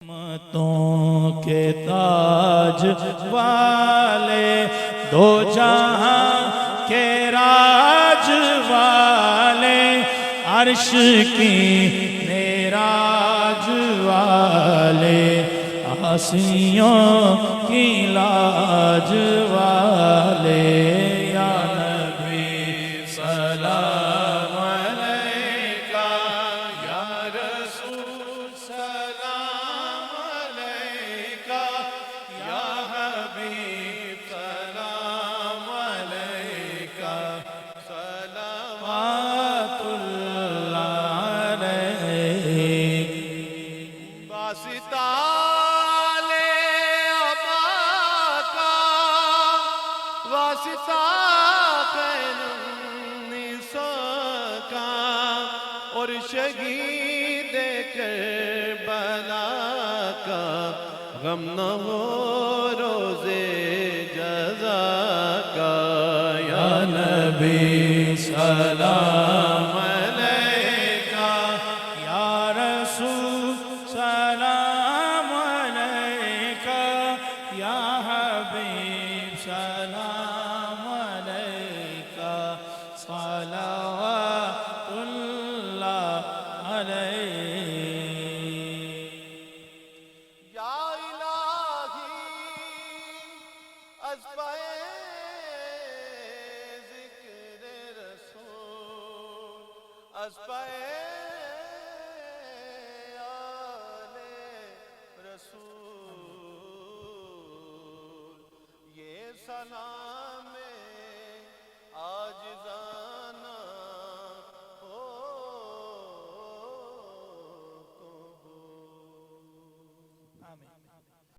رحمتوں کے تاج والے، دو جہاں کے راج والے، عرش کی معراج والے، آسیوں کی لاج والے، یا نبی سلام علیکہ، یا رسول سلام علیکہ، یا حبیب سلام علیکہ، صلوات اللہ علیک۔ واسطہ واسطہ خیر النساء کا اور شہید کربلا کا، غم نہ ہو روزے جزا کا، یا نبی سلام علیکہ، یا رسول سلام علیکہ، یا حبیب سلام علیکہ، صلوات اللہ علیہ۔ یا الہی از پائے ذکر رسول، از پائے آل رسول، یہ سلام عاجزانہ ہو قبول۔ آمین۔